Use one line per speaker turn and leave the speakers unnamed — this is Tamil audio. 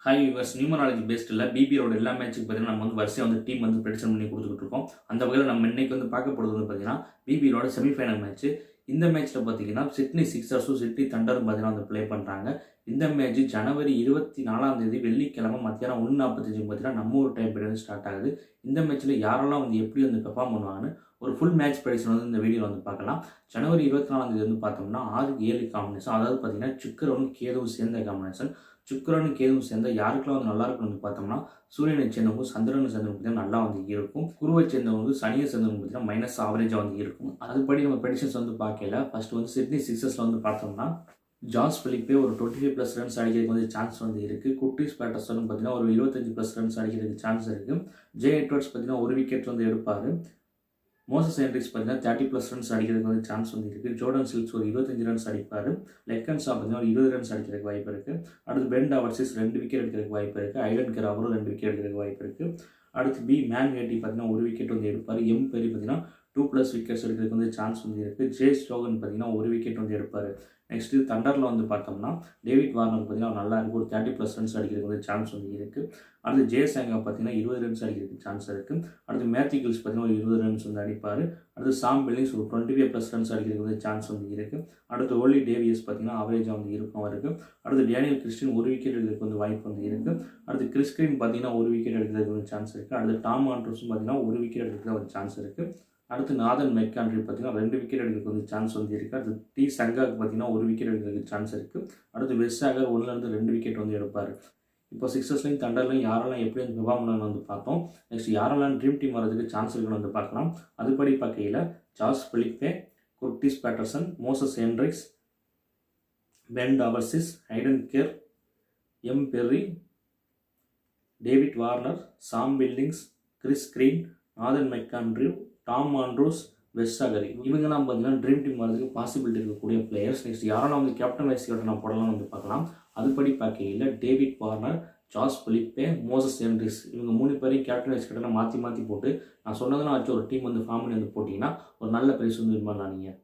ஹாய் விவர்ஸ், நியூமராலஜி பேஸ்டில் பிபிஓட எல்லா மேட்ச்சுக்கு பார்த்தீங்கன்னா நம்ம வரிசையாக டீம் ப்ரெடிக்ஷன் பண்ணி கொடுத்துக்கிட்டு இருக்கோம். அந்த வகையில் நம்ம இன்னைக்கு பார்க்க போகிறது பார்த்தீங்கன்னா பிபிஓட செமிஃபைனல் மேட்ச். இந்த மேட்ச்சில் பார்த்தீங்கன்னா சிட்னி சிக்ஸர்ஸும் சிட்னி தண்டரும் பார்த்தீங்கன்னா ப்ளே பண்ணுறாங்க. இந்த மேட்ச் ஜனவரி 24 வெள்ளிக்கிழமை மத்தியானம் 1:45 பார்த்தீங்கன்னா நம்ம ஒரு டைம் பீரியட் ஸ்டார்ட் ஆகுது. இந்த மேட்ச்சில் யாரெல்லாம் எப்படி பெர்ஃபார்ம் பண்ணுவாங்கன்னு ஒரு ஃபுல் மேட்ச் ப்ரெடிக்ஷன் இந்த வீடியோவில் பார்க்கலாம். ஜனவரி 24 பார்த்தோம்னா 6-7 காம்பினேஷன், அதாவது பார்த்தீங்கன்னா சுக்கிரனும் கேதுவும் சேர்ந்த காம்பினேஷன். சுக்கிரனும் கேதுவும் சேர்ந்த யாருக்கெல்லாம் நல்லா இருக்கும்னு பார்த்தோம்னா சூரியனை சேர்ந்தவங்க சந்திரனை சேர்ந்தவங்க பார்த்தீங்கன்னா நல்லா இருக்கும். குருவை சேர்ந்தவங்க சனியை சேர்ந்தவங்க பார்த்தீங்கன்னா மைனஸ் ஆவரேஜாக இருக்கும். அதுபடி நம்ம ப்ரெடிக்ஷன்ஸ் பார்க்கல. ஃபர்ஸ்ட் சிட்னி சிக்ஸர்ஸில் பார்த்தோம்னா ஜாஸ் பிலிப்பே ஒரு 25+ ரன்ஸ் அடிக்கிறதுக்கு சான்ஸ் இருக்குது. குட்டிஸ் பேட்டர்சனும் பார்த்தீங்கன்னா ஒரு 25+ ரன்ஸ் அடிக்கிறதுக்கு சான்ஸ் இருக்குது. ஜே எட்வர்ட்ஸ் பார்த்தீங்கன்னா ஒரு விக்கெட் எடுப்பார். மோசஸ் ஹென்ரிக்ஸ் பார்த்தீங்கன்னா 30+ ரன்ஸ் அடிக்கிறதுக்கு சான்ஸ் இருக்குது. ஜோர்டன் சில்க்ஸ் ஒரு 25 ரன்ஸ் அடிப்பார். லெக்கன்ஸா பார்த்தீங்கன்னா ஒரு 20 ரன்ஸ் அடிக்கிறதுக்கு வாய்ப்பு இருக்குது. அடுத்து பென் டாவர்சிஸ் 2 விக்கெட் எடுக்கிறதுக்கு வாய்ப்பு இருக்குது. ஐடன் கேர் அவரும் 2 விக்கெட் எடுக்கிறதுக்கு வாய்ப்பு இருக்குது. அடுத்து பி மேன் ஹேட்டி பார்த்தீங்கன்னா ஒரு விக்கெட் எடுப்பார். எம் பெரி பார்த்தீங்கன்னா 2+ விக்கெட்ஸ் எடுக்கிறதுக்கு சான்ஸ் இருக்குது. ஜே ஸ்டோகன் பார்த்தீங்கன்னா ஒரு விக்கெட் எடுப்பார். நெக்ஸ்ட் தண்டரில் பார்த்தோம்னா டேவிட் வார்னர் பார்த்தீங்கன்னா நல்லா இருக்கும், ஒரு 30+ ரன்ஸ் அடிக்கிறதுக்கு சான்ஸ் இருக்குது. அடுத்து ஜே சாங்கா பார்த்தீங்கன்னா 20 ரன்ஸ் அடிக்கிறதுக்கு சான்ஸ் இருக்குது. அடுத்து மேத்யூ கில்ஸ் பார்த்தீங்கன்னா ஒரு 20 ரன்ஸ் அடிப்பார். அடுத்து சாம் பில்லிங்ஸ் ஒரு 25+ ரன்ஸ் அடிக்கிறதுக்கு சான்ஸ் இருக்குது. அடுத்து ஓலி டேவியஸ் பார்த்தீங்கன்னா அவரேஜாக இருக்கும் அவருக்கு. அடுத்து டேனியல் கிறிஸ்டின் ஒரு விக்கெட் எடுக்கிறதுக்கு வாய்ப்பு இருக்குது. அடுத்து கிறிஸ் கிரீன் பார்த்தீங்கன்னா ஒரு விக்கெட் எடுக்கிறதுக்கு சான்ஸ் இருக்குது. அடுத்து டாம் ஆண்ட்ரூஸும் பார்த்தீங்கன்னா ஒரு விக்கெட் எடுக்கிறதுக்கு சான்ஸ் இருக்குது. அடுத்து நாதன் மெக்கான்ட்ரி பார்த்தீங்கன்னா 2 விக்கெட் எடுக்கிறதுக்கு சான்ஸ் இருக்குது. அடுத்து டி சங்காக்கு பார்த்தீங்கன்னா ஒரு விக்கெட் எடுக்கிறதுக்கு சான்ஸ் இருக்குது. அடுத்து வெஸ்டாகர் 1-2 விக்கெட் எடுப்பார். இப்போ சிக்ஸர்ஸ்லையும் தண்டர்லையும் யாரெல்லாம் எப்படி பெர்ஃபார்ம் பண்ணணும்னு பார்த்தோம். நெக்ஸ்ட் யாரெல்லாம் ட்ரீம் டீம் வரதுக்கு சான்ஸ் இருக்குன்னு பார்க்கலாம். அதுபடி பார்க்கையில் Josh Philippe, Kurtis Patterson, Moises Henriques, Ben Dwarshuis, Hayden Kerr, M Perry, David Warner, Sam Billings, Chris Green, Nathan McAndrew, Tom Andrews, Wes Agar, இவங்கெல்லாம் பார்த்தீங்கன்னா ட்ரீம் டீம் வரதுக்கு பாசிபிலிட்டி இருக்கக்கூடிய பிளேயர்ஸ். நெக்ஸ்ட் யாரெல்லாம் கேப்டன் வைஸ் கேப்டன் போடலாம்னு பார்க்கலாம். அதுபடி பார்க்கையில் David Warner, Josh Philippe, Moises Henriques, இவங்க 3 பேரையும் கேப்டன் வைஸ் கேப்டனை மாற்றி போட்டு நான் சொன்னதெல்லாம் வச்சு ஒரு டீம் ஃபார்ம் பண்ணி போட்டிங்கன்னா ஒரு நல்ல பிரைஸ் வின் பண்ணலாம் நீங்கள்.